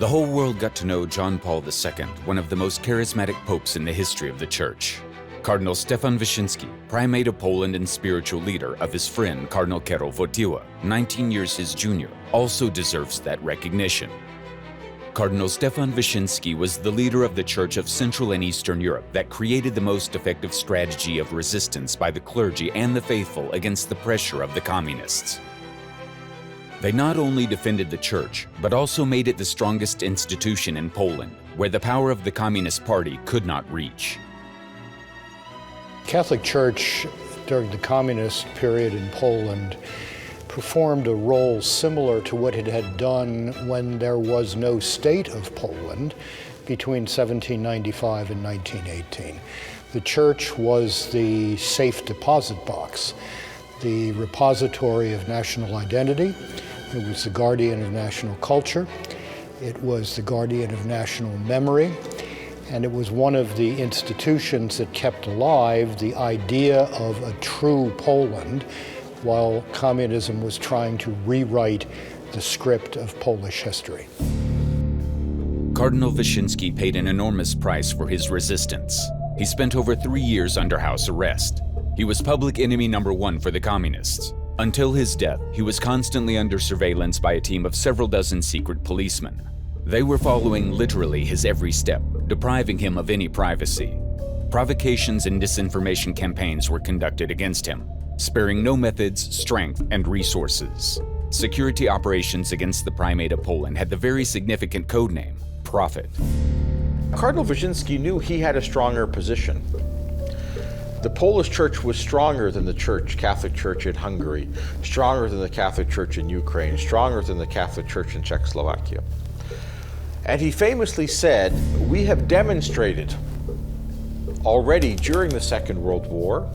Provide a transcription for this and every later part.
The whole world got to know John Paul II, one of the most charismatic popes in the history of the Church. Cardinal Stefan Wyszyński, Primate of Poland and spiritual leader of his friend Cardinal Karol Wojtyła, 19 years his junior, also deserves that recognition. Cardinal Stefan Wyszyński was the leader of the Church of Central and Eastern Europe that created the most effective strategy of resistance by the clergy and the faithful against the pressure of the communists. They not only defended the Church, but also made it the strongest institution in Poland, where the power of the Communist Party could not reach. Catholic Church during the communist period in Poland performed a role similar to what it had done when there was no state of Poland between 1795 and 1918. The Church was the safe deposit box, the repository of national identity. It was the guardian of national culture. It was the guardian of national memory. And it was one of the institutions that kept alive the idea of a true Poland while communism was trying to rewrite the script of Polish history. Cardinal Wyszyński paid an enormous price for his resistance. He spent over 3 years under house arrest. He was public enemy number 1 for the communists. Until his death, he was constantly under surveillance by a team of several dozen secret policemen. They were following literally his every step, depriving him of any privacy. Provocations and disinformation campaigns were conducted against him, sparing no methods, strength, and resources. Security operations against the Primate of Poland had the very significant codename, Prophet. Cardinal Wyszyński knew he had a stronger position. The Polish Church was stronger than the Catholic Church in Hungary, stronger than the Catholic Church in Ukraine, stronger than the Catholic Church in Czechoslovakia. And he famously said, "We have demonstrated already during the Second World War,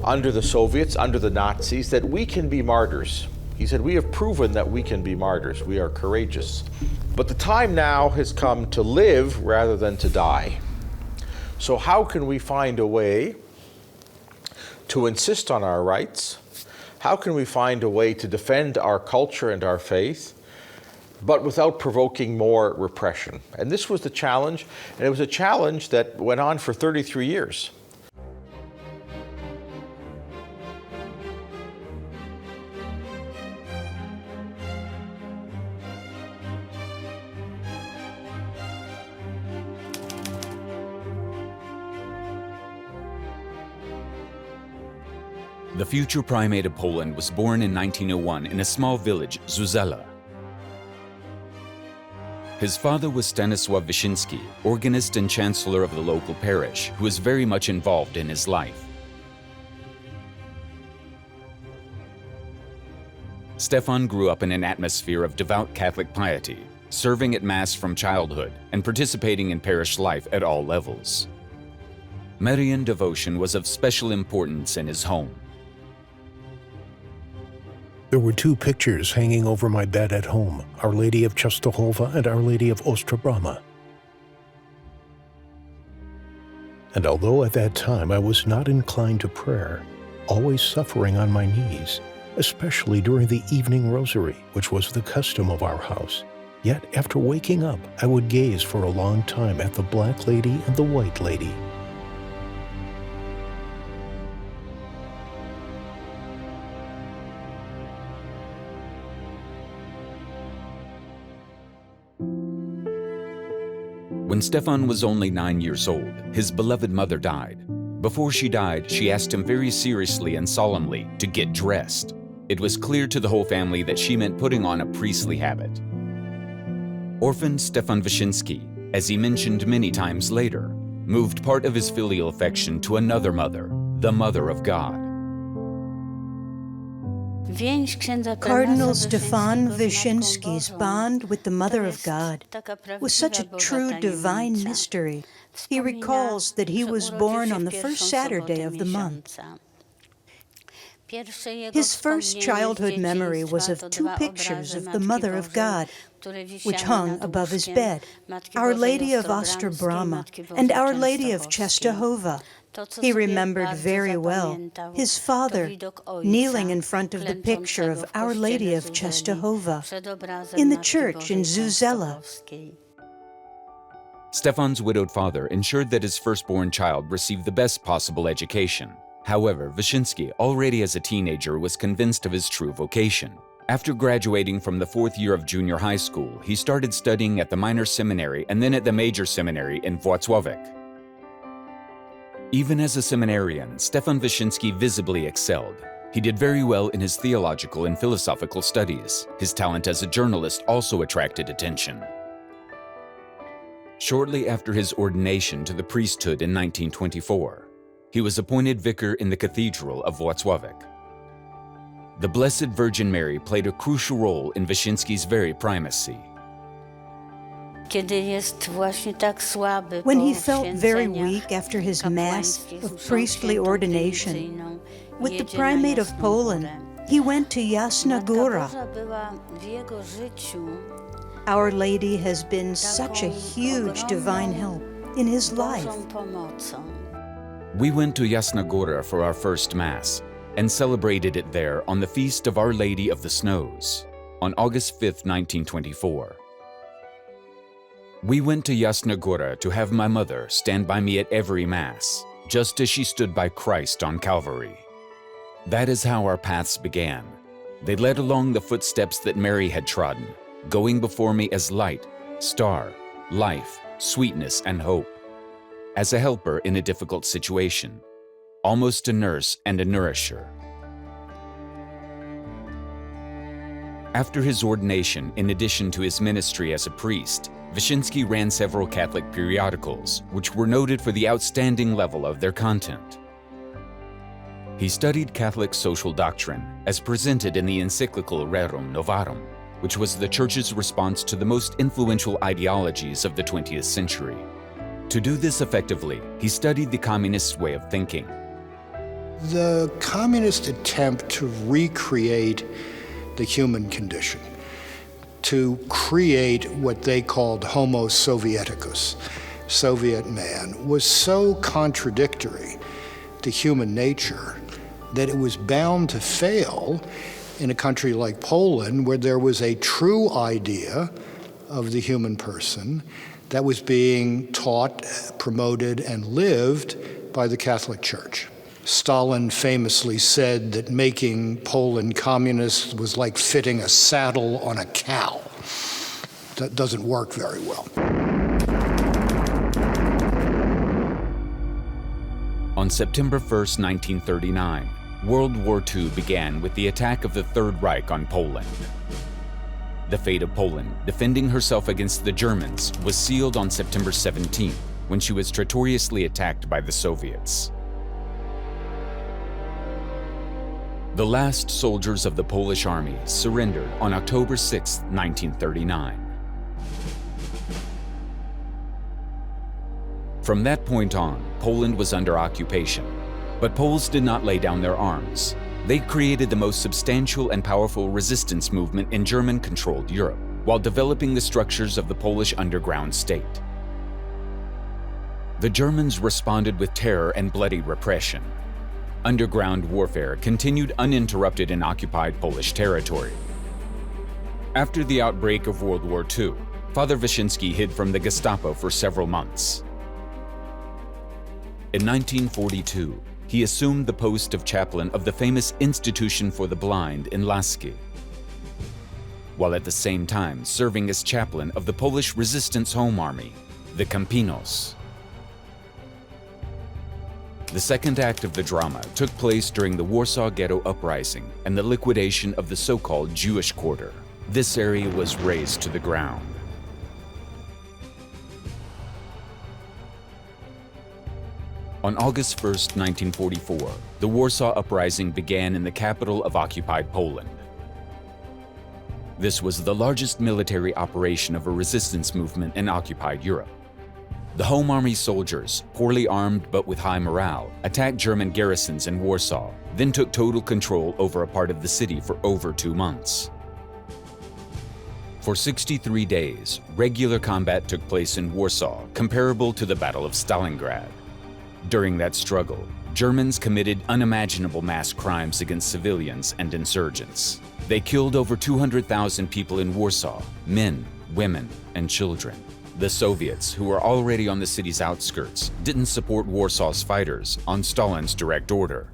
under the Soviets, under the Nazis, that we can be martyrs." He said, "We have proven that we can be martyrs. We are courageous. But the time now has come to live rather than to die. So how can we find a way to insist on our rights? How can we find a way to defend our culture and our faith, but without provoking more repression?" And this was the challenge, and it was a challenge that went on for 33 years. The future Primate of Poland was born in 1901 in a small village, Zuzela. His father was Stanisław Wyszyński, organist and chancellor of the local parish, who was very much involved in his life. Stefan grew up in an atmosphere of devout Catholic piety, serving at Mass from childhood and participating in parish life at all levels. Marian devotion was of special importance in his home. There were 2 pictures hanging over my bed at home, Our Lady of Częstochowa and Our Lady of Ostrobrama. And although at that time I was not inclined to prayer, always suffering on my knees, especially during the evening rosary, which was the custom of our house, yet after waking up, I would gaze for a long time at the Black Lady and the White Lady. When Stefan was only 9 years old, his beloved mother died. Before she died, she asked him very seriously and solemnly to get dressed. It was clear to the whole family that she meant putting on a priestly habit. Orphan Stefan Wyszyński, as he mentioned many times later, moved part of his filial affection to another mother, the Mother of God. Cardinal Stefan Wyszyński's bond with the Mother of God was such a true divine mystery. He recalls that he was born on the first Saturday of the month. His first childhood memory was of two pictures of the Mother of God, which hung above his bed, Our Lady of Ostrobramma and Our Lady of Czestochowa. He remembered very well his father kneeling in front of the picture of Our Lady of Czestochowa in the church in Zuzela. Stefan's widowed father ensured that his firstborn child received the best possible education. However, Wyszyński, already as a teenager, was convinced of his true vocation. After graduating from the fourth year of junior high school, he started studying at the minor seminary and then at the major seminary in Włocławek. Even as a seminarian, Stefan Wyszyński visibly excelled. He did very well in his theological and philosophical studies. His talent as a journalist also attracted attention. Shortly after his ordination to the priesthood in 1924, he was appointed vicar in the Cathedral of Włocławek. The Blessed Virgin Mary played a crucial role in Wyszyński's very primacy. When he felt very weak after his Mass of priestly ordination, with the Primate of Poland, he went to Jasna Góra. Our Lady has been such a huge divine help in his life. We went to Jasna Góra for our first Mass and celebrated it there on the feast of Our Lady of the Snows, on August 5, 1924. We went to Jasna Góra to have my mother stand by me at every Mass, just as she stood by Christ on Calvary. That is how our paths began. They led along the footsteps that Mary had trodden, going before me as light, star, life, sweetness, and hope. As a helper in a difficult situation, almost a nurse and a nourisher. After his ordination, in addition to his ministry as a priest, Wyszyński ran several Catholic periodicals, which were noted for the outstanding level of their content. He studied Catholic social doctrine, as presented in the encyclical Rerum Novarum, which was the Church's response to the most influential ideologies of the 20th century. To do this effectively, he studied the communist way of thinking. The communist attempt to recreate the human condition, to create what they called Homo Sovieticus, Soviet man, was so contradictory to human nature that it was bound to fail in a country like Poland, where there was a true idea of the human person that was being taught, promoted, and lived by the Catholic Church. Stalin famously said that making Poland communist was like fitting a saddle on a cow. That doesn't work very well. On September 1st, 1939, World War II began with the attack of the Third Reich on Poland. The fate of Poland, defending herself against the Germans, was sealed on September 17th, when she was traitorously attacked by the Soviets. The last soldiers of the Polish army surrendered on October 6, 1939. From that point on, Poland was under occupation. But Poles did not lay down their arms. They created the most substantial and powerful resistance movement in German-controlled Europe, while developing the structures of the Polish underground state. The Germans responded with terror and bloody repression. Underground warfare continued uninterrupted in occupied Polish territory. After the outbreak of World War II, Father Wyszyński hid from the Gestapo for several months. In 1942, he assumed the post of chaplain of the famous Institution for the Blind in Lasky, while at the same time serving as chaplain of the Polish Resistance Home Army, the Campinos. The second act of the drama took place during the Warsaw Ghetto Uprising and the liquidation of the so-called Jewish quarter. This area was razed to the ground. On August 1, 1944, the Warsaw Uprising began in the capital of occupied Poland. This was the largest military operation of a resistance movement in occupied Europe. The Home Army soldiers, poorly armed but with high morale, attacked German garrisons in Warsaw, then took total control over a part of the city for over 2 months. For 63 days, regular combat took place in Warsaw, comparable to the Battle of Stalingrad. During that struggle, Germans committed unimaginable mass crimes against civilians and insurgents. They killed over 200,000 people in Warsaw, men, women, and children. The Soviets, who were already on the city's outskirts, didn't support Warsaw's fighters on Stalin's direct order.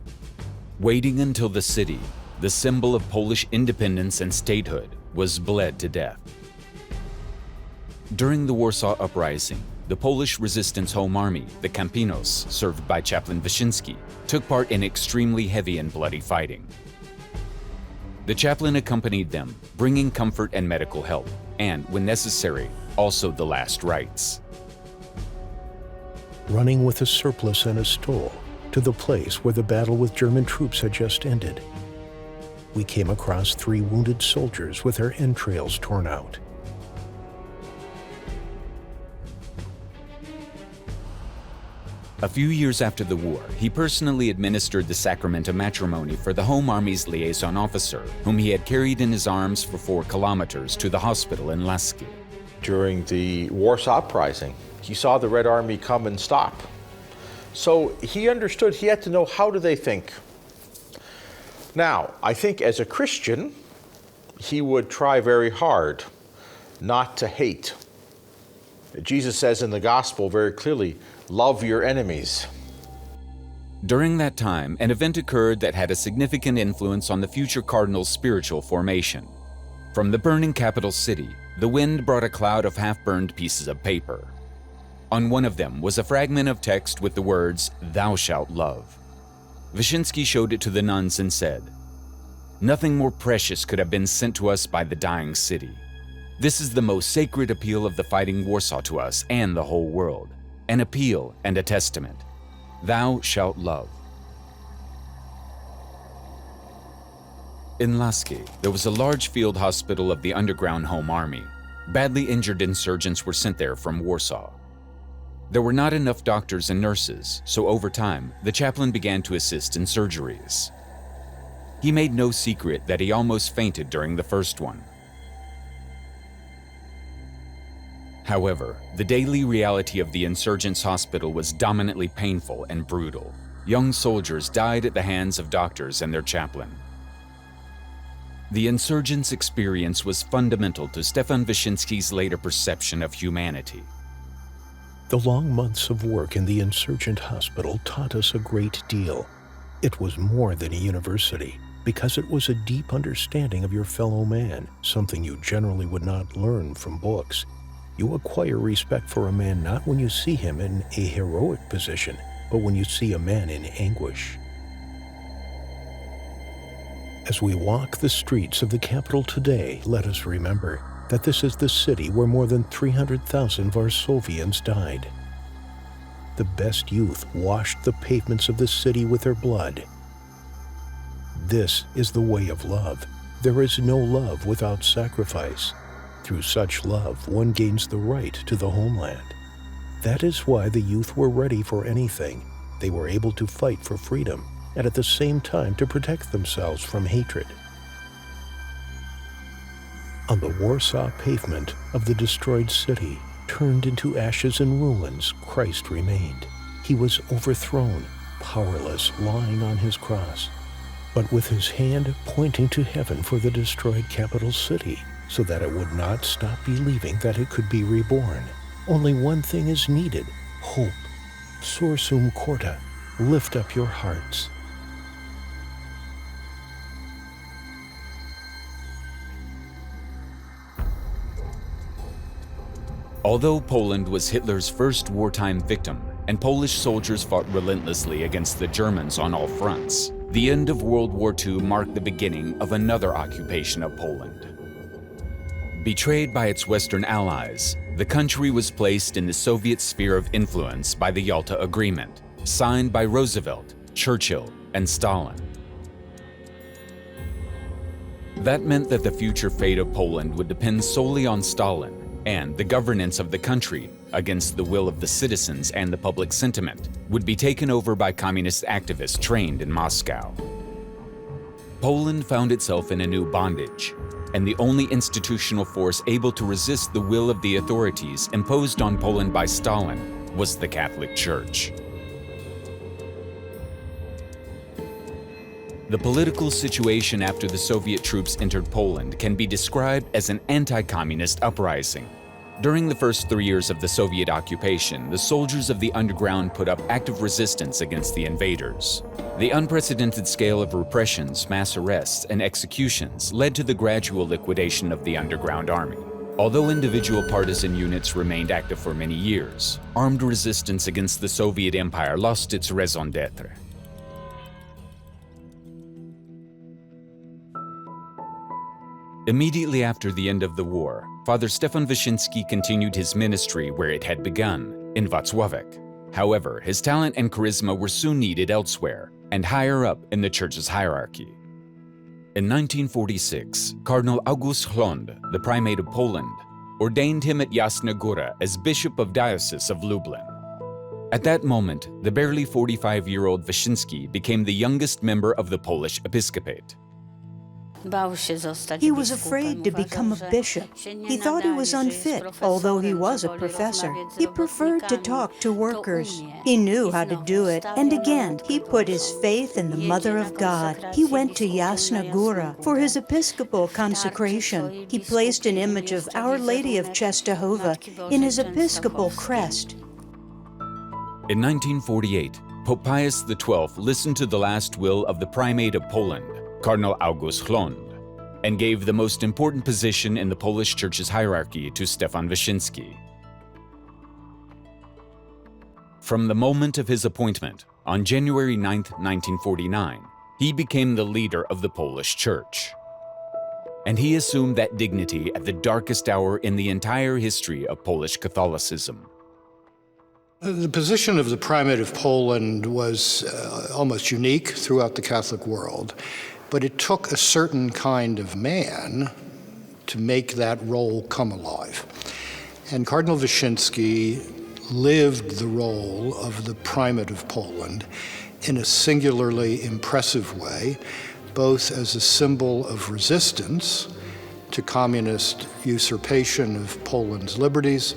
Waiting until the city, the symbol of Polish independence and statehood, was bled to death. During the Warsaw Uprising, the Polish resistance Home Army, the Campinos, served by Chaplain Wyszyński, took part in extremely heavy and bloody fighting. The chaplain accompanied them, bringing comfort and medical help, and, when necessary, also the last rites. Running with a surplice and a stole to the place where the battle with German troops had just ended, we came across 3 wounded soldiers with their entrails torn out. A few years after the war, he personally administered the sacrament of matrimony for the Home Army's liaison officer, whom he had carried in his arms for 4 kilometers to the hospital in Lasky. During the Warsaw Uprising, he saw the Red Army come and stop. So he understood he had to know, how do they think? Now, I think as a Christian, he would try very hard not to hate. Jesus says in the gospel very clearly, love your enemies. During that time, an event occurred that had a significant influence on the future cardinal's spiritual formation. From the burning capital city, the wind brought a cloud of half-burned pieces of paper. On one of them was a fragment of text with the words, "Thou shalt love." Wyszyński showed it to the nuns and said, "Nothing more precious could have been sent to us by the dying city. This is the most sacred appeal of the fighting Warsaw to us and the whole world. An appeal and a testament. Thou shalt love." In Lasky, there was a large field hospital of the underground Home Army. Badly injured insurgents were sent there from Warsaw. There were not enough doctors and nurses, so over time, the chaplain began to assist in surgeries. He made no secret that he almost fainted during the first one. However, the daily reality of the insurgents' hospital was dominantly painful and brutal. Young soldiers died at the hands of doctors and their chaplain. The insurgents' experience was fundamental to Stefan Wyszyński's later perception of humanity. The long months of work in the insurgent hospital taught us a great deal. It was more than a university, because it was a deep understanding of your fellow man, something you generally would not learn from books. You acquire respect for a man not when you see him in a heroic position, but when you see a man in anguish. As we walk the streets of the capital today, let us remember that this is the city where more than 300,000 Varsovians died. The best youth washed the pavements of the city with their blood. This is the way of love. There is no love without sacrifice. Through such love, one gains the right to the homeland. That is why the youth were ready for anything. They were able to fight for freedom, and at the same time to protect themselves from hatred. On the Warsaw pavement of the destroyed city, turned into ashes and ruins, Christ remained. He was overthrown, powerless, lying on his cross, but with his hand pointing to heaven for the destroyed capital city, so that it would not stop believing that it could be reborn. Only one thing is needed: hope. Sursum corda, lift up your hearts. Although Poland was Hitler's first wartime victim, and Polish soldiers fought relentlessly against the Germans on all fronts, the end of World War II marked the beginning of another occupation of Poland. Betrayed by its Western allies, the country was placed in the Soviet sphere of influence by the Yalta Agreement, signed by Roosevelt, Churchill, and Stalin. That meant that the future fate of Poland would depend solely on Stalin and the governance of the country against the will of the citizens and the public sentiment, would be taken over by communist activists trained in Moscow. Poland found itself in a new bondage, and the only institutional force able to resist the will of the authorities imposed on Poland by Stalin was the Catholic Church. The political situation after the Soviet troops entered Poland can be described as an anti-communist uprising. During the first 3 years of the Soviet occupation, the soldiers of the underground put up active resistance against the invaders. The unprecedented scale of repressions, mass arrests, and executions led to the gradual liquidation of the underground army. Although individual partisan units remained active for many years, armed resistance against the Soviet Empire lost its raison d'être. Immediately after the end of the war, Father Stefan Wyszyński continued his ministry where it had begun, in Włocławek. However, his talent and charisma were soon needed elsewhere, and higher up in the church's hierarchy. In 1946, Cardinal August Hlond, the Primate of Poland, ordained him at Jasna Góra as Bishop of Diocese of Lublin. At that moment, the barely 45-year-old Wyszyński became the youngest member of the Polish episcopate. He was afraid to become a bishop. He thought he was unfit, although he was a professor. He preferred to talk to workers. He knew how to do it, and again, he put his faith in the Mother of God. He went to Jasna Góra for his episcopal consecration. He placed an image of Our Lady of Częstochowa in his episcopal crest. In 1948, Pope Pius XII listened to the last will of the Primate of Poland, Cardinal August Hlond, and gave the most important position in the Polish Church's hierarchy to Stefan Wyszyński. From the moment of his appointment, on January 9, 1949, he became the leader of the Polish Church. And he assumed that dignity at the darkest hour in the entire history of Polish Catholicism. The position of the Primate of Poland was almost unique throughout the Catholic world. But it took a certain kind of man to make that role come alive. And Cardinal Wyszyński lived the role of the Primate of Poland in a singularly impressive way, both as a symbol of resistance to communist usurpation of Poland's liberties,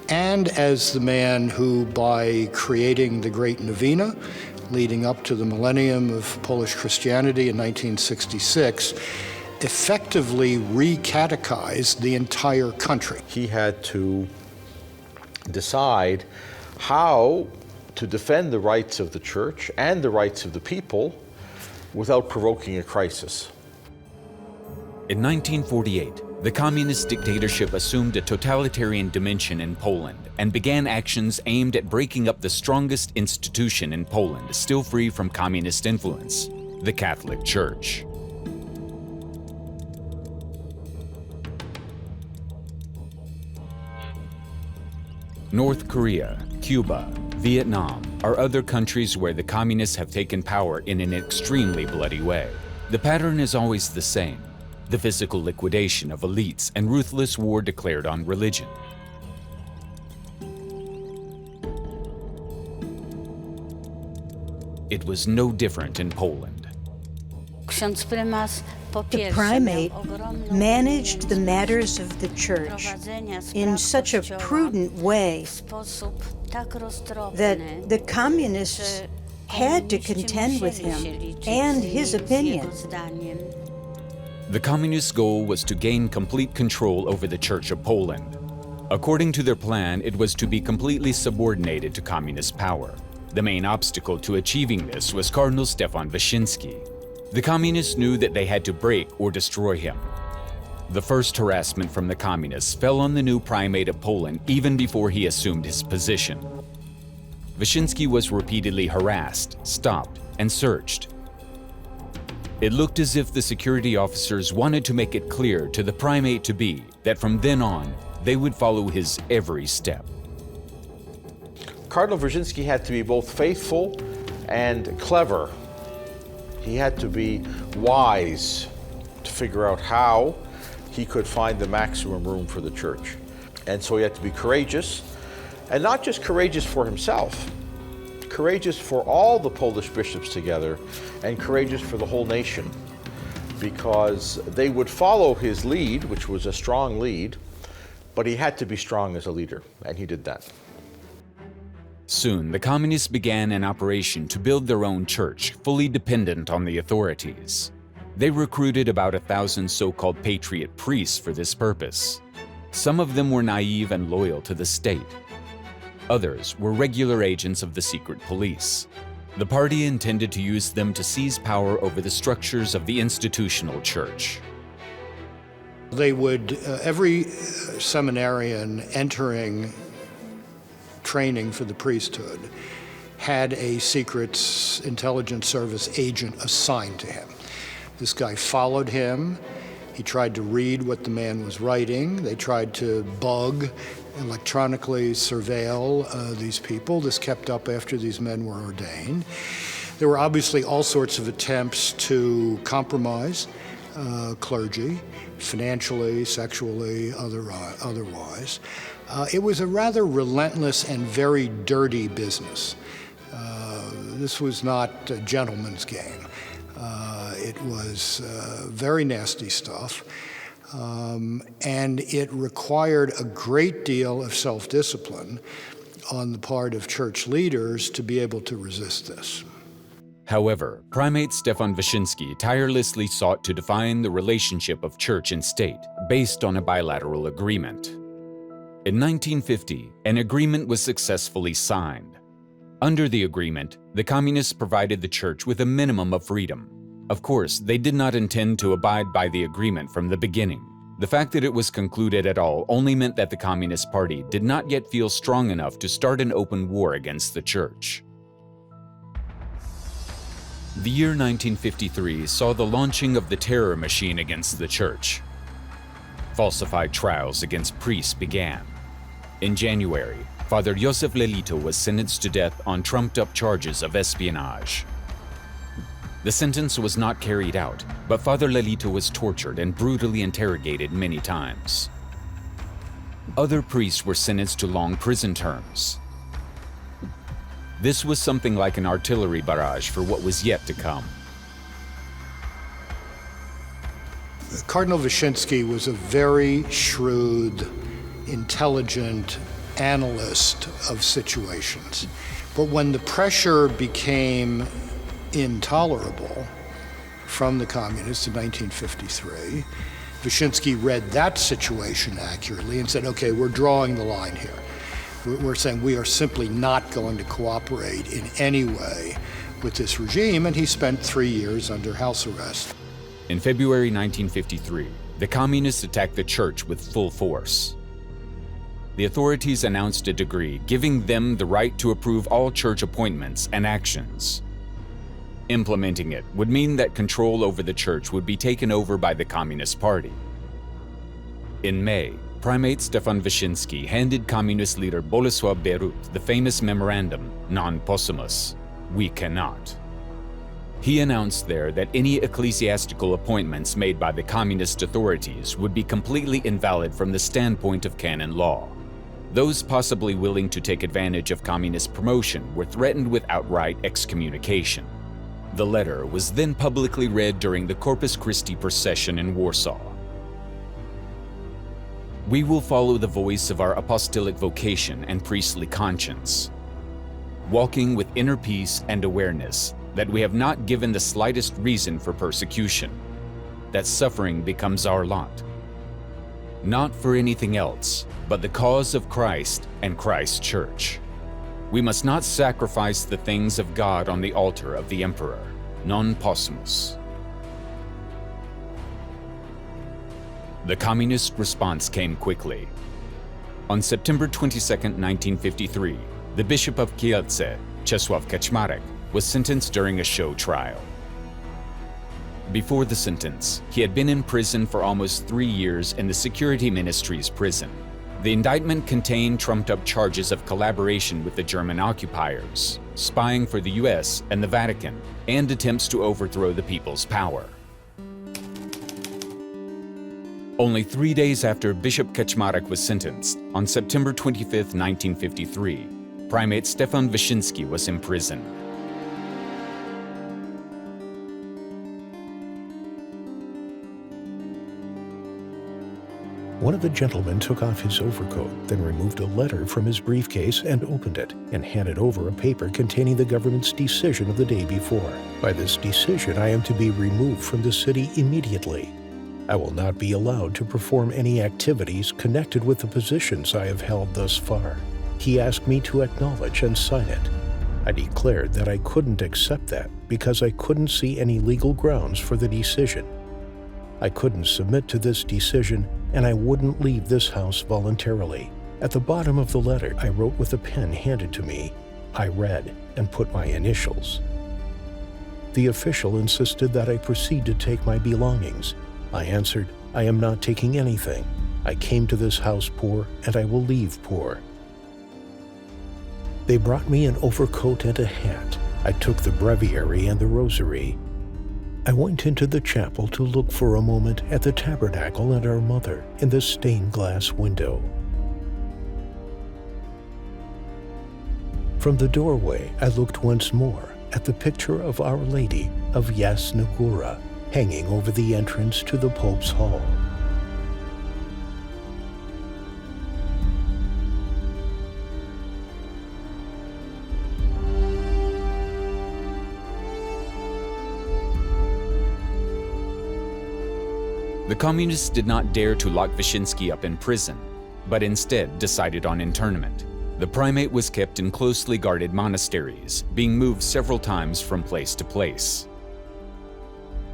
and as the man who, by creating the Great Novena, leading up to the millennium of Polish Christianity in 1966, effectively re-catechized the entire country. He had to decide how to defend the rights of the church and the rights of the people without provoking a crisis. In 1948, the communist dictatorship assumed a totalitarian dimension in Poland and began actions aimed at breaking up the strongest institution in Poland still free from communist influence, the Catholic Church. North Korea, Cuba, Vietnam are other countries where the communists have taken power in an extremely bloody way. The pattern is always the same: the physical liquidation of elites and ruthless war declared on religion. It was no different in Poland. The primate managed the matters of the church in such a prudent way that the communists had to contend with him and his opinion. The communists' goal was to gain complete control over the Church of Poland. According to their plan, it was to be completely subordinated to communist power. The main obstacle to achieving this was Cardinal Stefan Wyszyński. The communists knew that they had to break or destroy him. The first harassment from the communists fell on the new Primate of Poland even before he assumed his position. Wyszyński was repeatedly harassed, stopped, and searched. It looked as if the security officers wanted to make it clear to the primate-to-be that from then on, they would follow his every step. Cardinal Wyszyński had to be both faithful and clever. He had to be wise to figure out how he could find the maximum room for the church. And so he had to be courageous, And not just courageous for himself, courageous for all the Polish bishops together, and courageous for the whole nation, because they would follow his lead, which was a strong lead, but he had to be strong as a leader, and he did that. Soon, the communists began an operation to build their own church, fully dependent on the authorities. They recruited about 1,000 so-called patriot priests for this purpose. Some of them were naive and loyal to the state. Others were regular agents of the secret police. The party intended to use them to seize power over the structures of the institutional church. They would, every seminarian entering training for the priesthood had a secret intelligence service agent assigned to him. This guy followed him. He tried to read what the man was writing. They tried to bug, electronically surveil these people. This kept up after these men were ordained. There were obviously all sorts of attempts to compromise clergy, financially, sexually, otherwise. It was a rather relentless and very dirty business. This was not a gentleman's game. It was very nasty stuff, and it required a great deal of self-discipline on the part of church leaders to be able to resist this. However, Primate Stefan Wyszyński tirelessly sought to define the relationship of church and state based on a bilateral agreement. In 1950, an agreement was successfully signed. Under the agreement, the communists provided the church with a minimum of freedom. Of course, they did not intend to abide by the agreement from the beginning. The fact that it was concluded at all only meant that the Communist Party did not yet feel strong enough to start an open war against the church. The year 1953 saw the launching of the terror machine against the church. Falsified trials against priests began. In January, Father Józef Lelito was sentenced to death on trumped-up charges of espionage. The sentence was not carried out, but Father Lelito was tortured and brutally interrogated many times. Other priests were sentenced to long prison terms. This was something like an artillery barrage for what was yet to come. Cardinal Wyszyński was a very shrewd, intelligent analyst of situations. But when the pressure became intolerable from the communists in 1953, Wyszyński read that situation accurately and said, okay, we're drawing the line here. We're saying we are simply not going to cooperate in any way with this regime, and he spent 3 years under house arrest. In February 1953, the communists attacked the church with full force. The authorities announced a decree giving them the right to approve all church appointments and actions. Implementing it would mean that control over the church would be taken over by the Communist Party. In May, Primate Stefan Wyszyński handed Communist leader Bolesław Bierut the famous memorandum, Non possumus, we cannot. He announced there that any ecclesiastical appointments made by the Communist authorities would be completely invalid from the standpoint of canon law. Those possibly willing to take advantage of Communist promotion were threatened with outright excommunication. The letter was then publicly read during the Corpus Christi procession in Warsaw. We will follow the voice of our apostolic vocation and priestly conscience, walking with inner peace and awareness that we have not given the slightest reason for persecution, that suffering becomes our lot. Not for anything else, but the cause of Christ and Christ's church. We must not sacrifice the things of God on the altar of the emperor. Non possumus. The communist response came quickly. On September 22, 1953, the Bishop of Kielce, Czesław Kaczmarek, was sentenced during a show trial. Before the sentence, he had been in prison for almost 3 years in the Security Ministry's prison. The indictment contained trumped-up charges of collaboration with the German occupiers, spying for the US and the Vatican, and attempts to overthrow the people's power. Only 3 days after Bishop Kaczmarek was sentenced, on September 25, 1953, Primate Stefan Wyszyński was imprisoned. One of the gentlemen took off his overcoat, then removed a letter from his briefcase and opened it, and handed over a paper containing the government's decision of the day before. By this decision, I am to be removed from the city immediately. I will not be allowed to perform any activities connected with the positions I have held thus far. He asked me to acknowledge and sign it. I declared that I couldn't accept that because I couldn't see any legal grounds for the decision. I couldn't submit to this decision, and I wouldn't leave this house voluntarily. At the bottom of the letter, I wrote with a pen handed to me. I read and put my initials. The official insisted that I proceed to take my belongings. I answered, I am not taking anything. I came to this house poor, and I will leave poor. They brought me an overcoat and a hat. I took the breviary and the rosary. I went into the chapel to look for a moment at the tabernacle and our mother in the stained glass window. From the doorway, I looked once more at the picture of Our Lady of Jasna Góra hanging over the entrance to the Pope's Hall. The communists did not dare to lock Wyszyński up in prison, but instead decided on internment. The primate was kept in closely guarded monasteries, being moved several times from place to place.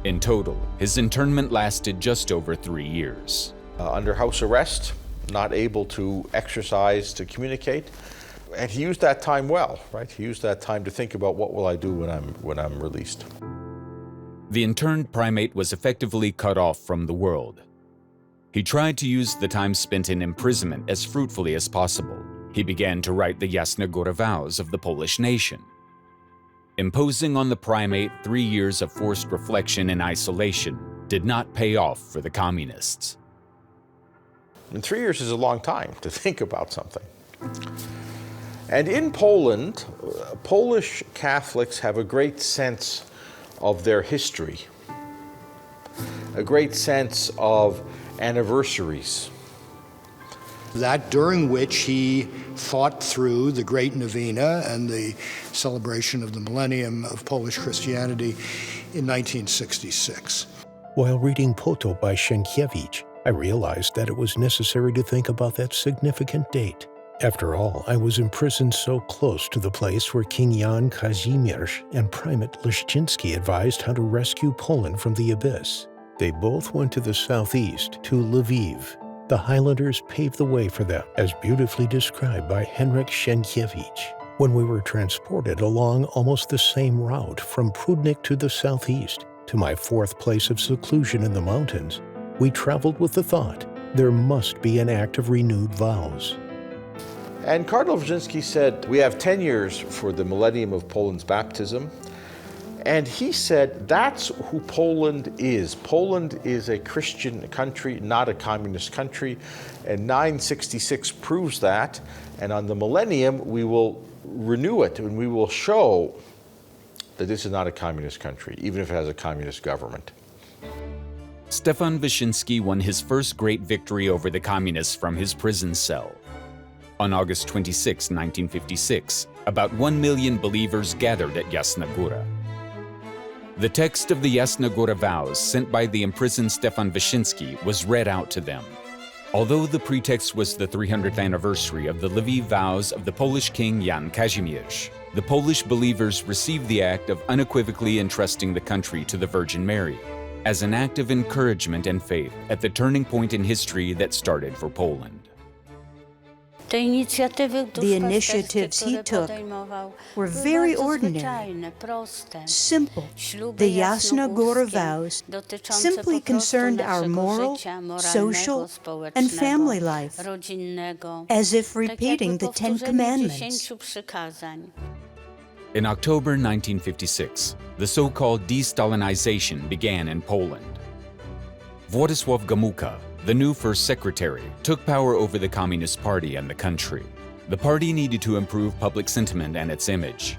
In total, his internment lasted just over 3 years. Under house arrest, not able to exercise, to communicate, and he used that time well, right? He used that time to think about what will I do when I'm released. The interned primate was effectively cut off from the world. He tried to use the time spent in imprisonment as fruitfully as possible. He began to write the Jasna Góra vows of the Polish nation. Imposing on the primate 3 years of forced reflection and isolation did not pay off for the communists. And 3 years is a long time to think about something. And in Poland, Polish Catholics have a great sense of their history, a great sense of anniversaries. That during which he fought through the Great Novena and the celebration of the millennium of Polish Christianity in 1966. While reading Poto by Sienkiewicz, I realized that it was necessary to think about that significant date. After all, I was imprisoned so close to the place where King Jan Kazimierz and Primate Leszczyński advised how to rescue Poland from the abyss. They both went to the southeast, to Lviv. The Highlanders paved the way for them, as beautifully described by Henryk Sienkiewicz. When we were transported along almost the same route from Prudnik to the southeast, to my fourth place of seclusion in the mountains, we traveled with the thought, there must be an act of renewed vows. And Cardinal Wyszyński said, we have 10 years for the millennium of Poland's baptism. And he said, that's who Poland is. Poland is a Christian country, not a communist country. And 966 proves that. And on the millennium, we will renew it and we will show that this is not a communist country, even if it has a communist government. Stefan Wyszyński won his first great victory over the communists from his prison cell. On August 26, 1956, about 1 million believers gathered at Jasna Góra. The text of the Jasna Góra vows sent by the imprisoned Stefan Wyszyński was read out to them. Although the pretext was the 300th anniversary of the Lviv vows of the Polish king Jan Kazimierz, the Polish believers received the act of unequivocally entrusting the country to the Virgin Mary, as an act of encouragement and faith at the turning point in history that started for Poland. The initiatives he took were very ordinary, simple. The Jasna Góra vows simply concerned our moral, social, and family life, as if repeating the 10 Commandments. In October 1956, the so-called de-Stalinization began in Poland. Władysław Gomułka, the new first secretary, took power over the Communist Party and the country. The party needed to improve public sentiment and its image.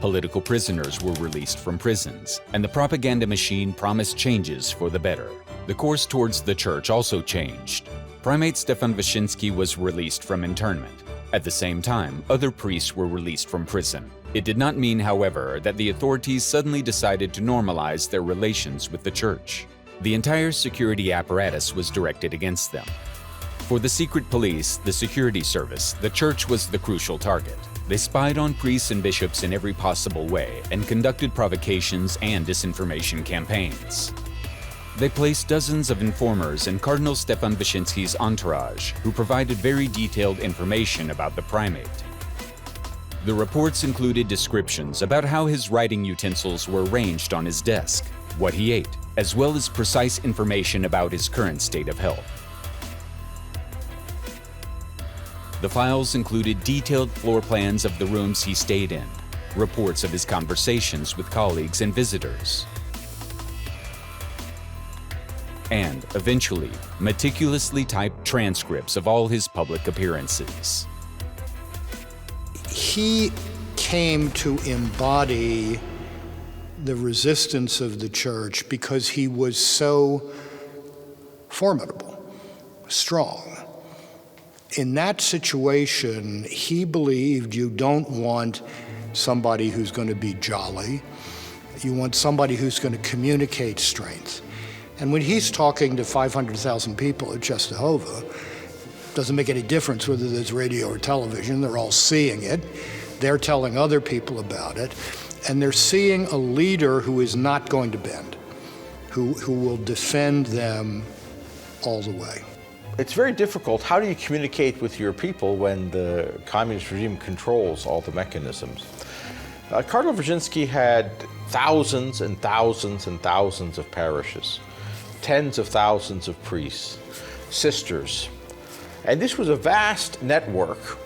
Political prisoners were released from prisons, and the propaganda machine promised changes for the better. The course towards the church also changed. Primate Stefan Wyszyński was released from internment. At the same time, other priests were released from prison. It did not mean, however, that the authorities suddenly decided to normalize their relations with the church. The entire security apparatus was directed against them. For the secret police, the security service, the church was the crucial target. They spied on priests and bishops in every possible way and conducted provocations and disinformation campaigns. They placed dozens of informers in Cardinal Stefan Wyszyński's entourage, who provided very detailed information about the primate. The reports included descriptions about how his writing utensils were arranged on his desk, what he ate, as well as precise information about his current state of health. The files included detailed floor plans of the rooms he stayed in, reports of his conversations with colleagues and visitors, and, eventually, meticulously typed transcripts of all his public appearances. He came to embody the resistance of the church because he was so formidable, strong. In that situation, he believed you don't want somebody who's going to be jolly. You want somebody who's going to communicate strength. And when he's talking to 500,000 people at Częstochowa, doesn't make any difference whether there's radio or television, they're all seeing it. They're telling other people about it. And they're seeing a leader who is not going to bend, who will defend them all the way. It's very difficult. How do you communicate with your people when the communist regime controls all the mechanisms? Cardinal Wyszyński had thousands and thousands and thousands of parishes, tens of thousands of priests, sisters. And this was a vast network,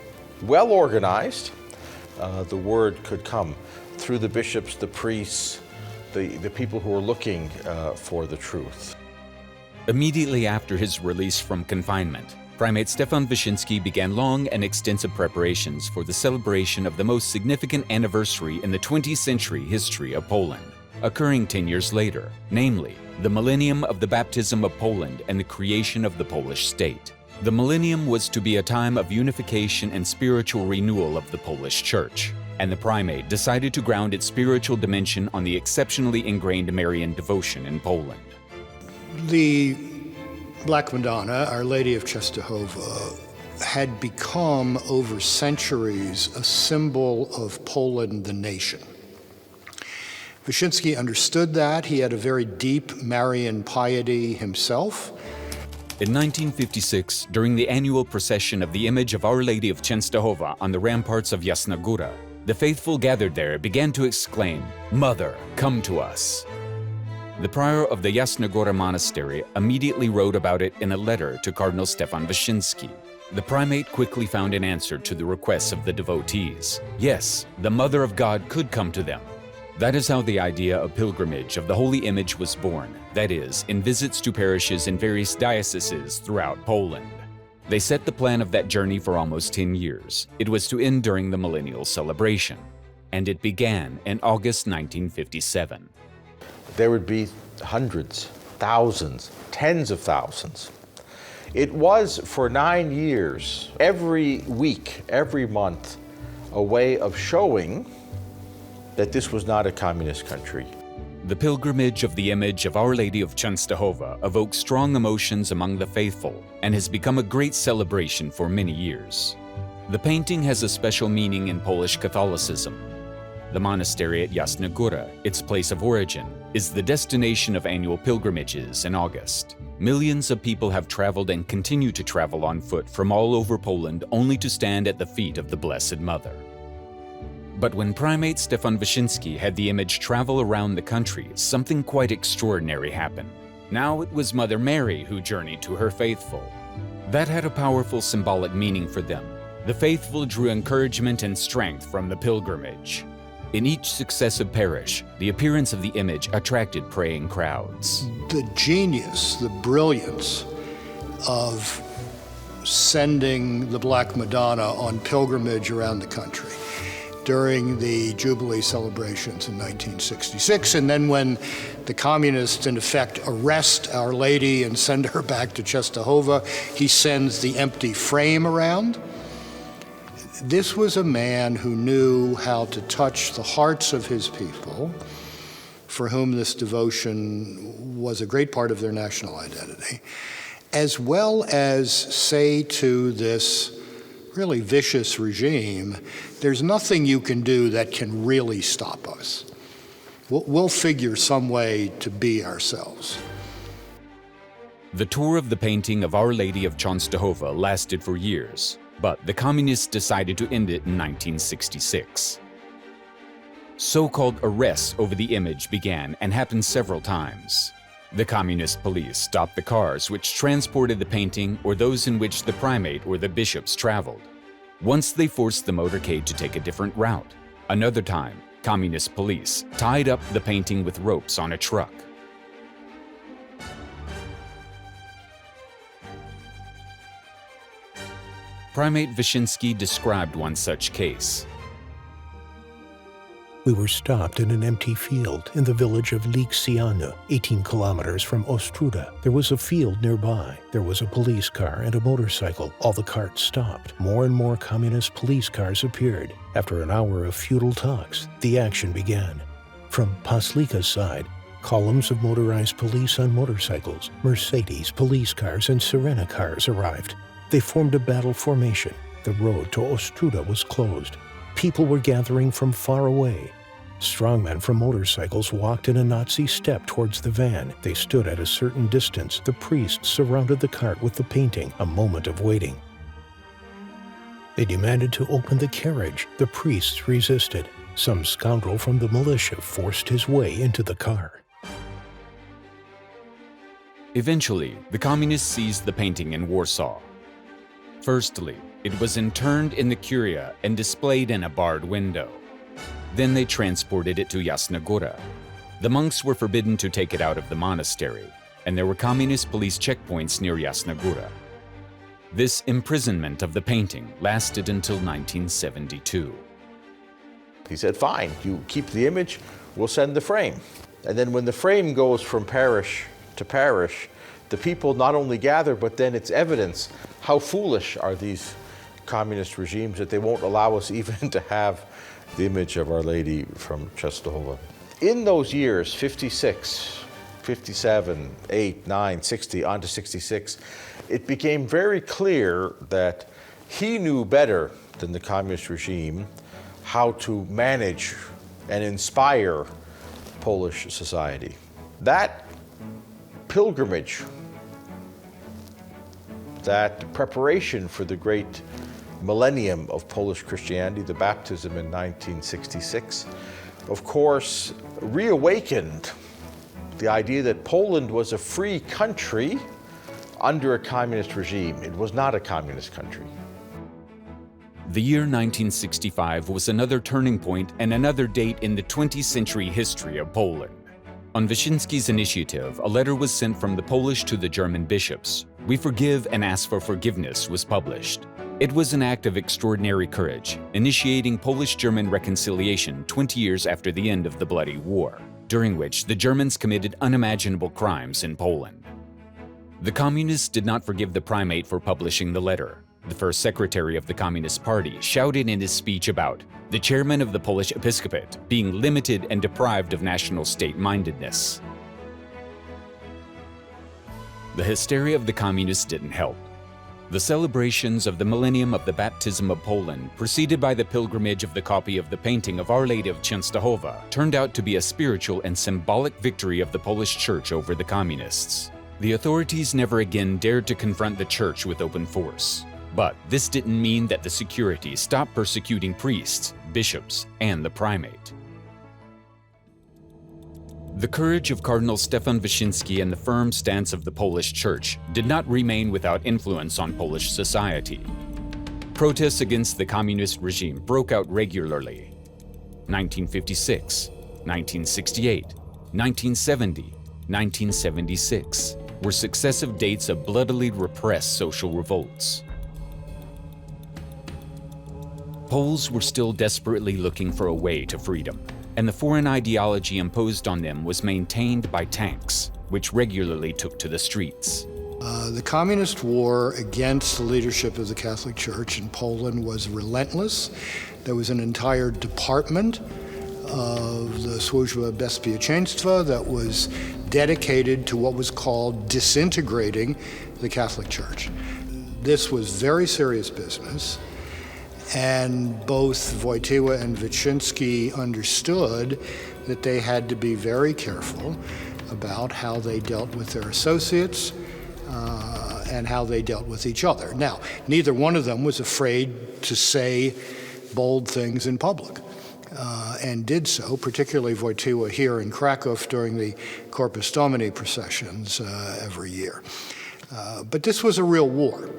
well organized. The word could come through the bishops, the priests, the people who were looking for the truth. Immediately after his release from confinement, Primate Stefan Wyszyński began long and extensive preparations for the celebration of the most significant anniversary in the 20th century history of Poland, occurring 10 years later, namely, the millennium of the baptism of Poland and the creation of the Polish state. The millennium was to be a time of unification and spiritual renewal of the Polish Church, and the primate decided to ground its spiritual dimension on the exceptionally ingrained Marian devotion in Poland. The Black Madonna, Our Lady of Częstochowa, had become over centuries a symbol of Poland, the nation. Wyszyński understood that. He had a very deep Marian piety himself. In 1956, during the annual procession of the image of Our Lady of Częstochowa on the ramparts of Jasna Góra, the faithful gathered there began to exclaim, "Mother, come to us." The prior of the Jasna Góra monastery immediately wrote about it in a letter to Cardinal Stefan Wyszyński. The primate quickly found an answer to the requests of the devotees. Yes, the Mother of God could come to them. That is how the idea of pilgrimage of the Holy Image was born, that is, in visits to parishes in various dioceses throughout Poland. They set the plan of that journey for almost 10 years. It was to end during the millennial celebration, and it began in August 1957. There would be hundreds, thousands, tens of thousands. It was for 9 years, every week, every month, a way of showing that this was not a communist country. The pilgrimage of the image of Our Lady of Częstochowa evokes strong emotions among the faithful and has become a great celebration for many years. The painting has a special meaning in Polish Catholicism. The monastery at Jasna Góra, its place of origin, is the destination of annual pilgrimages in August. Millions of people have traveled and continue to travel on foot from all over Poland only to stand at the feet of the Blessed Mother. But when Primate Stefan Wyszyński had the image travel around the country, something quite extraordinary happened. Now it was Mother Mary who journeyed to her faithful. That had a powerful symbolic meaning for them. The faithful drew encouragement and strength from the pilgrimage. In each successive parish, the appearance of the image attracted praying crowds. The genius, the brilliance of sending the Black Madonna on pilgrimage around the country during the Jubilee celebrations in 1966. And then when the communists, in effect, arrest Our Lady and send her back to Częstochowa, he sends the empty frame around. This was a man who knew how to touch the hearts of his people, for whom this devotion was a great part of their national identity, as well as say to this really vicious regime, there's nothing you can do that can really stop us. We'll figure some way to be ourselves. The tour of the painting of Our Lady of Częstochowa lasted for years, but the communists decided to end it in 1966. So-called arrests over the image began and happened several times. The communist police stopped the cars which transported the painting or those in which the primate or the bishops traveled. Once they forced the motorcade to take a different route. Another time, communist police tied up the painting with ropes on a truck. Primate Wyszyński described one such case. We were stopped in an empty field in the village of Liksiana, 18 kilometers from Ostróda. There was a field nearby. There was a police car and a motorcycle. All the carts stopped. More and more communist police cars appeared. After an hour of futile talks, the action began. From Paslika's side, columns of motorized police on motorcycles, Mercedes police cars and Sirena cars arrived. They formed a battle formation. The road to Ostróda was closed. People were gathering from far away. Strongmen from motorcycles walked in a Nazi step towards the van. They stood at a certain distance. The priests surrounded the cart with the painting, a moment of waiting. They demanded to open the carriage. The priests resisted. Some scoundrel from the militia forced his way into the car. Eventually, the communists seized the painting in Warsaw. Firstly, it was interned in the Curia and displayed in a barred window. Then they transported it to Jasna Góra. The monks were forbidden to take it out of the monastery, and there were communist police checkpoints near Jasna Góra. This imprisonment of the painting lasted until 1972. He said, fine, you keep the image, we'll send the frame. And then when the frame goes from parish to parish, the people not only gather, but then it's evidence how foolish are these communist regimes that they won't allow us even to have the image of Our Lady from Częstochowa. In those years, 56, 57, 8, 9, 60, on to 66, it became very clear that he knew better than the communist regime how to manage and inspire Polish society. That pilgrimage, that preparation for the great millennium of Polish Christianity, the baptism in 1966, of course, reawakened the idea that Poland was a free country under a communist regime. It was not a communist country. The year 1965 was another turning point and another date in the 20th century history of Poland. On Wyszyński's initiative, a letter was sent from the Polish to the German bishops. "We forgive and ask for forgiveness" was published. It was an act of extraordinary courage, initiating Polish-German reconciliation 20 years after the end of the Bloody War, during which the Germans committed unimaginable crimes in Poland. The communists did not forgive the primate for publishing the letter. The first secretary of the Communist Party shouted in his speech about the chairman of the Polish episcopate being limited and deprived of national state-mindedness. The hysteria of the communists didn't help. The celebrations of the millennium of the baptism of Poland, preceded by the pilgrimage of the copy of the painting of Our Lady of Częstochowa, turned out to be a spiritual and symbolic victory of the Polish Church over the communists. The authorities never again dared to confront the Church with open force. But this didn't mean that the security stopped persecuting priests, bishops, and the primate. The courage of Cardinal Stefan Wyszyński and the firm stance of the Polish Church did not remain without influence on Polish society. Protests against the communist regime broke out regularly. 1956, 1968, 1970, 1976. were successive dates of bloodily repressed social revolts. Poles were still desperately looking for a way to freedom, and the foreign ideology imposed on them was maintained by tanks, which regularly took to the streets. The communist war against the leadership of the Catholic Church in Poland was relentless. There was an entire department of the Służba Bezpieczeństwa that was dedicated to what was called disintegrating the Catholic Church. This was very serious business, and both Wojtyła and Wyszyński understood that they had to be very careful about how they dealt with their associates and how they dealt with each other. Now, neither one of them was afraid to say bold things in public, and did so, particularly Wojtyła here in Krakow during the Corpus Domini processions every year. But this was a real war.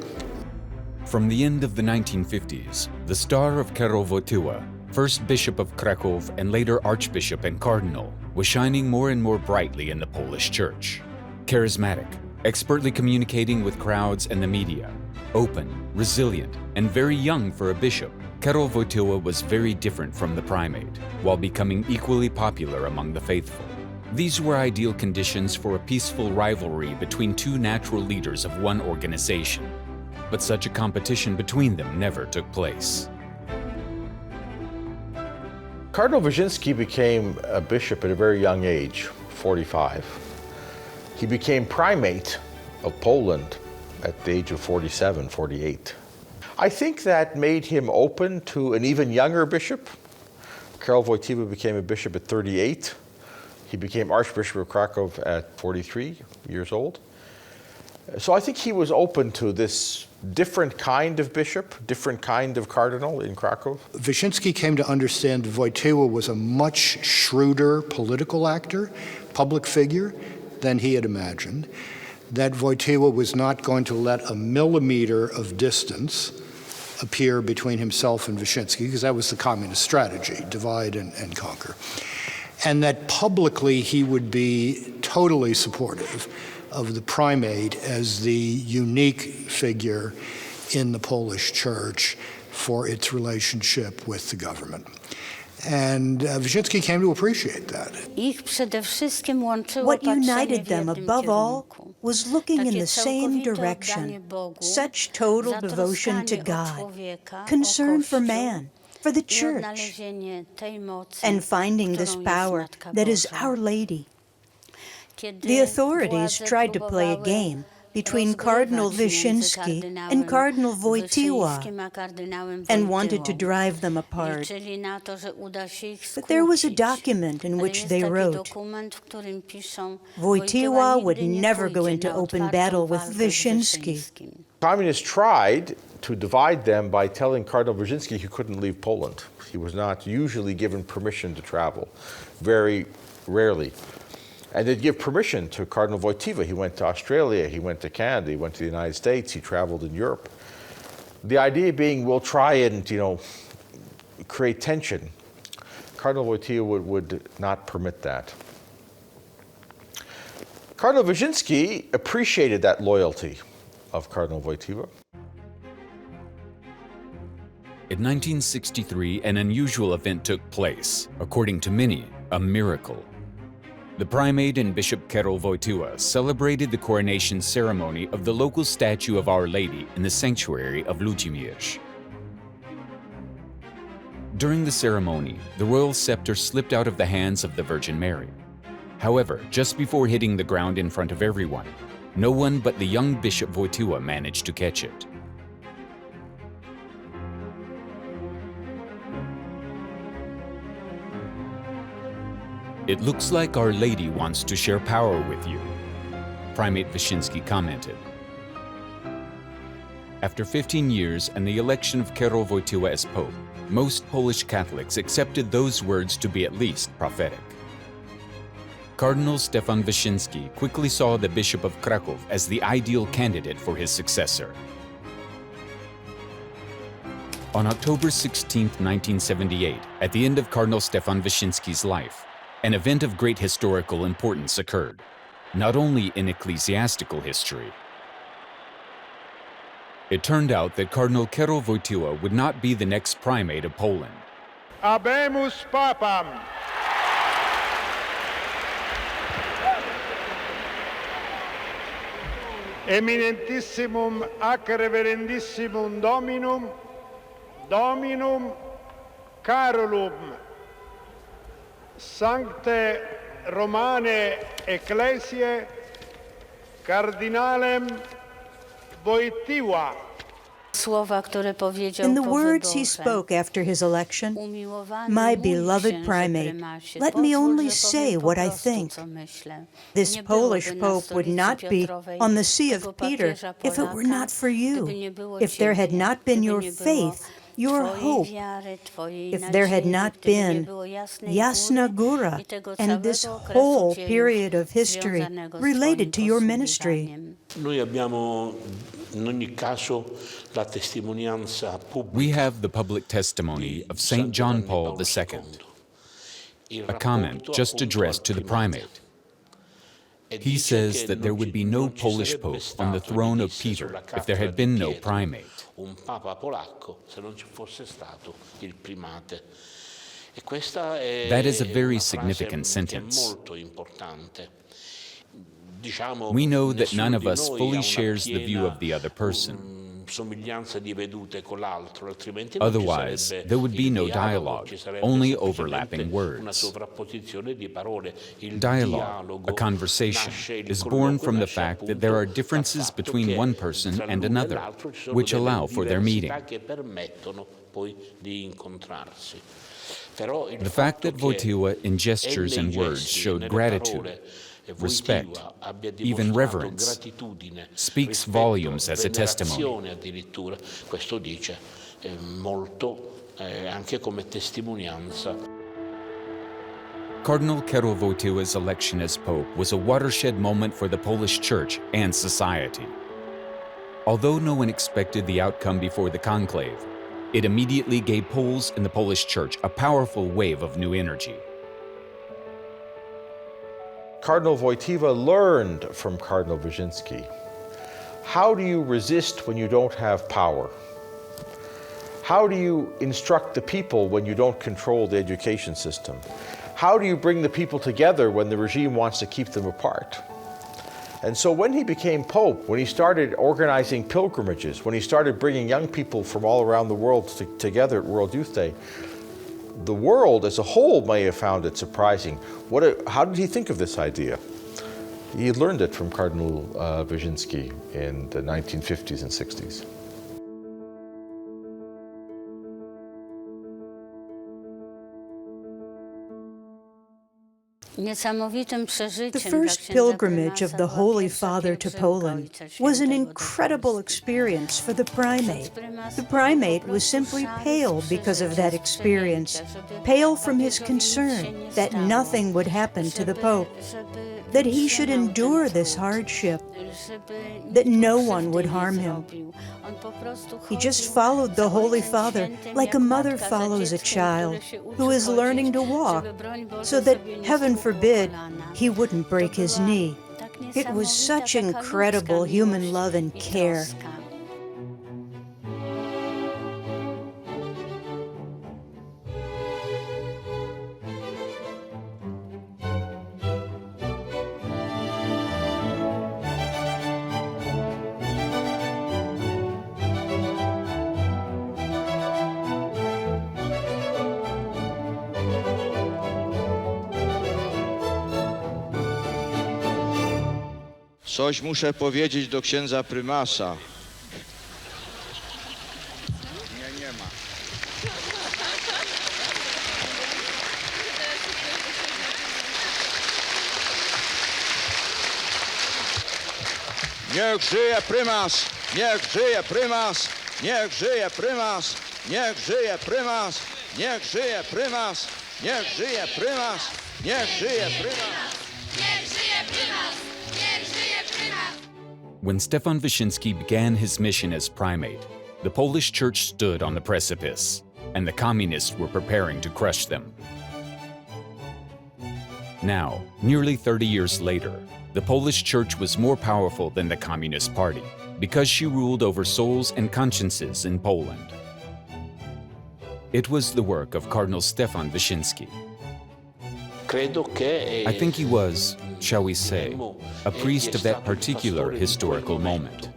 From the end of the 1950s, the star of Karol Wojtyła, first Bishop of Krakow and later Archbishop and Cardinal, was shining more and more brightly in the Polish Church. Charismatic, expertly communicating with crowds and the media, open, resilient, and very young for a bishop, Karol Wojtyła was very different from the primate, while becoming equally popular among the faithful. These were ideal conditions for a peaceful rivalry between two natural leaders of one organization. But such a competition between them never took place. Cardinal Wyszyński became a bishop at a very young age, 45. He became primate of Poland at the age of 47, 48. I think that made him open to an even younger bishop. Karol Wojtyła became a bishop at 38. He became Archbishop of Krakow at 43 years old. So I think he was open to this different kind of bishop, different kind of cardinal in Krakow. Wyszyński came to understand that Wojtyła was a much shrewder political actor, public figure, than he had imagined, that Wojtyła was not going to let a millimeter of distance appear between himself and Wyszyński, because that was the communist strategy, divide and conquer, and that publicly he would be totally supportive of the primate as the unique figure in the Polish Church for its relationship with the government. And Wyszyński came to appreciate that. What united them above all was looking in the same direction, such total devotion to God, concern for man, for the Church, and finding this power that is Our Lady. The authorities tried to play a game between Cardinal Wyszyński and Cardinal Wojtyła and wanted to drive them apart. But there was a document in which they wrote, Wojtyła would never go into open battle with Wyszyński. Communists tried to divide them by telling Cardinal Wyszyński he couldn't leave Poland. He was not usually given permission to travel, very rarely. And they'd give permission to Cardinal Wojtyła. He went to Australia, he went to Canada, he went to the United States, he traveled in Europe. The idea being, we'll try and, create tension. Cardinal Wojtyła would not permit that. Cardinal Wyszyński appreciated that loyalty of Cardinal Wojtyła. In 1963, an unusual event took place, according to many, a miracle. The primate and Bishop Karol Wojtyła celebrated the coronation ceremony of the local statue of Our Lady in the sanctuary of Ludzimierz. During the ceremony, the royal scepter slipped out of the hands of the Virgin Mary. However, just before hitting the ground in front of everyone, no one but the young Bishop Wojtyła managed to catch it. "It looks like Our Lady wants to share power with you," Primate Wyszyński commented. After 15 years and the election of Karol Wojtyła as Pope, most Polish Catholics accepted those words to be at least prophetic. Cardinal Stefan Wyszyński quickly saw the Bishop of Krakow as the ideal candidate for his successor. On October 16, 1978, at the end of Cardinal Stefan Wyszyński's life, an event of great historical importance occurred. not only in ecclesiastical history. It turned out that Cardinal Karol Wojtyła would not be the next primate of Poland. Habemus papam. Eminentissimum ac reverendissimum Dominum Carolum Sancte Romane Ecclesiae Cardinalem Wojtyła. In the words he spoke after his election, "My beloved primate, let me only say what I think. This Polish Pope would not be on the See of Peter if it were not for you, if there had not been your faith, your hope, if there had not been Jasna Góra and this whole period of history related to your ministry." Noi abbiamo in ogni caso la testimonianza pubblica. We have the public testimony of St. John Paul II, a comment just addressed to the primate. He says that there would be no Polish pope on the throne of Peter if there had been no primate. Un papa polacco se non ci fosse stato il primate. E questa è That is a very una frase significant che è sentence. molto importante. Diciamo, We know that nessuno none of di us noi ha fully una shares the view piena, of the other person. somiglianza di vedute con l'altro, altrimenti non ci Otherwise, sarebbe there would be il no dialogo, dialogue, ci sarebbe only semplicemente overlapping words. una sovrapposizione di parole. Il Dialogue, dialogo a conversation, nasce, il is born from the colloquio fact nasce that there are appunto differences dal fatto between che one person tra and l'uno e another, l'altro ci sono which delle allow for their meeting. diversità che permettono poi di incontrarsi. Però il The fact fatto that che Wojtyła in e gestures nei and words gesti, showed nelle gratitude, parole, respect, Wojtyła abbia even dimostrato reverence, gratitudine, speaks rispetto, volumes as a testimony. venerazione addirittura, questo dice molto anche come testimonianza. Cardinal Karol Wojtyła's election as Pope was a watershed moment for the Polish Church and society. Although no one expected the outcome before the conclave, it immediately gave Poles in the Polish Church a powerful wave of new energy. Cardinal Wojtyła learned from Cardinal Wyszyński. How do you resist when you don't have power? How do you instruct the people when you don't control the education system? How do you bring the people together when the regime wants to keep them apart? And so when he became Pope, when he started organizing pilgrimages, when he started bringing young people from all around the world together at World Youth Day, the world as a whole may have found it surprising. How did he think of this idea? He had learned it from Cardinal Wyszyński in the 1950s and 60s. The first pilgrimage of the Holy Father to Poland was an incredible experience for the primate. The primate was simply pale because of that experience, pale from his concern that nothing would happen to the Pope, that he should endure this hardship, that no one would harm him. He just followed the Holy Father like a mother follows a child who is learning to walk, so that, heaven forbid, he wouldn't break his knee. It was such incredible human love and care. Coś muszę powiedzieć do księdza prymasa. Nie ma. Niech żyje prymas! Niech żyje prymas! Niech żyje prymas! Niech żyje prymas! Niech żyje prymas! Niech żyje prymas! Niech żyje prymas! Niech żyje prymas! When Stefan Wyszyński began his mission as primate, the Polish Church stood on the precipice, and the communists were preparing to crush them. Now, nearly 30 years later, the Polish Church was more powerful than the Communist Party because she ruled over souls and consciences in Poland. It was the work of Cardinal Stefan Wyszyński. I think he was, shall we say, a priest of that particular historical moment.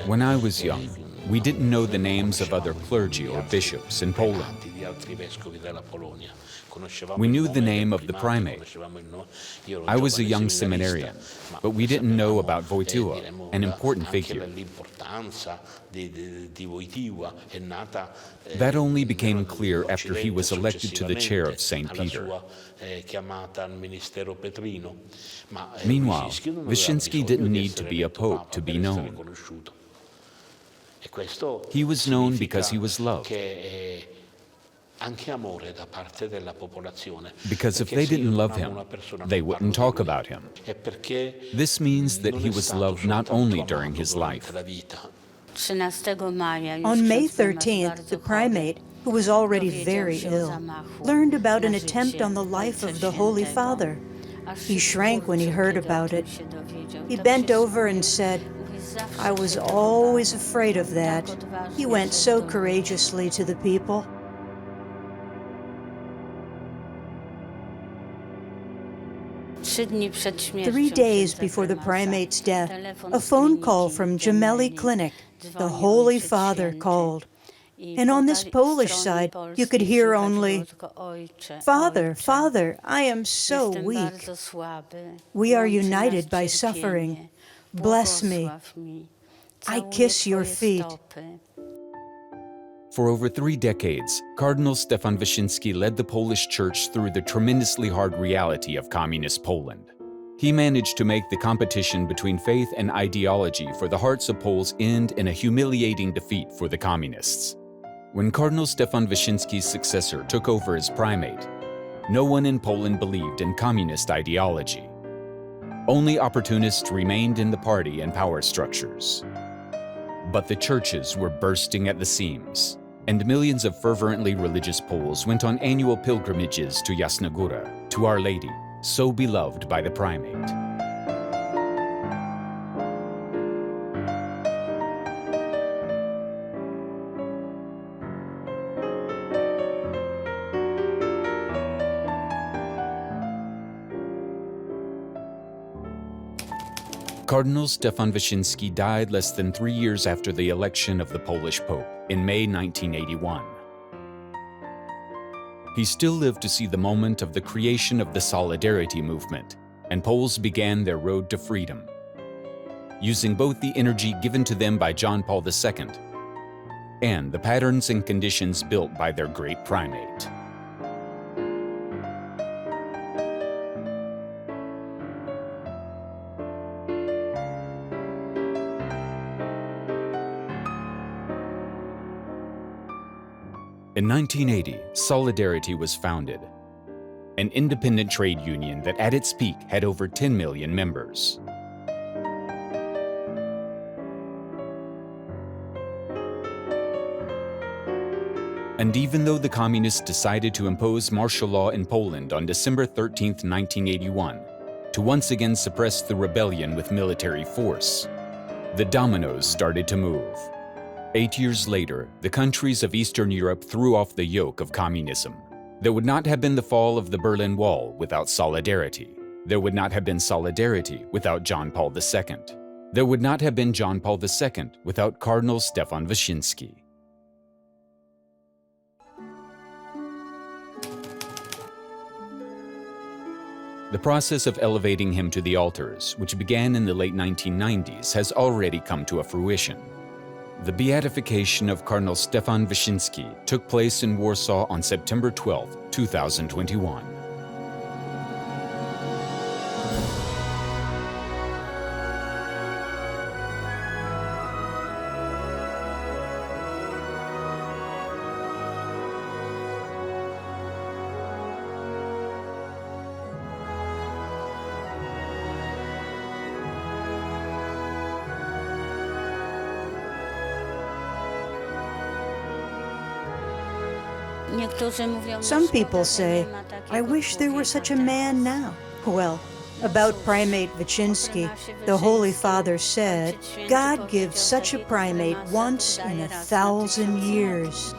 When I was young, we didn't know the names of other clergy or bishops in Poland. We knew the name of the primate. I was a young seminarian, but we didn't know about Wojtyła, an important figure. That only became clear after he was elected to the chair of St. Peter. Meanwhile, Wyszyński didn't need to be a pope to be known. He was known because he was loved. Because if they didn't love him, they wouldn't talk about him. This means that he was loved not only during his life. On May 13th, the primate, who was already very ill, learned about an attempt on the life of the Holy Father. He shrank when he heard about it. He bent over and said, "I was always afraid of that." He went so courageously to the people. 3 days before the primate's death, a phone call from Gemelli Clinic, the Holy Father called. And on this Polish side, you could hear only, "Father, Father, I am so weak. We are united by suffering. Bless me. I kiss your feet." For over 3 decades, Cardinal Stefan Wyszyński led the Polish Church through the tremendously hard reality of Communist Poland. He managed to make the competition between faith and ideology for the hearts of Poles end in a humiliating defeat for the Communists. When Cardinal Stefan Wyszyński's successor took over as primate, no one in Poland believed in communist ideology. Only opportunists remained in the party and power structures. But the churches were bursting at the seams, and millions of fervently religious Poles went on annual pilgrimages to Jasna Góra, to Our Lady, so beloved by the primate. Cardinal Stefan Wyszyński died less than 3 years after the election of the Polish Pope in May 1981. He still lived to see the moment of the creation of the Solidarity movement, and Poles began their road to freedom, using both the energy given to them by John Paul II and the patterns and conditions built by their great primate. In 1980, Solidarity was founded, an independent trade union that at its peak had over 10 million members. And even though the communists decided to impose martial law in Poland on December 13, 1981, to once again suppress the rebellion with military force, the dominoes started to move. 8 years later, the countries of Eastern Europe threw off the yoke of communism. There would not have been the fall of the Berlin Wall without solidarity. There would not have been solidarity without John Paul II. There would not have been John Paul II without Cardinal Stefan Wyszyński. The process of elevating him to the altars, which began in the late 1990s, has already come to a fruition. The beatification of Cardinal Stefan Wyszyński took place in Warsaw on September 12, 2021. Some people say, "I wish there were such a man now." Well, About Primate Wyszyński, the Holy Father said, God gives such a primate once in 1,000 years.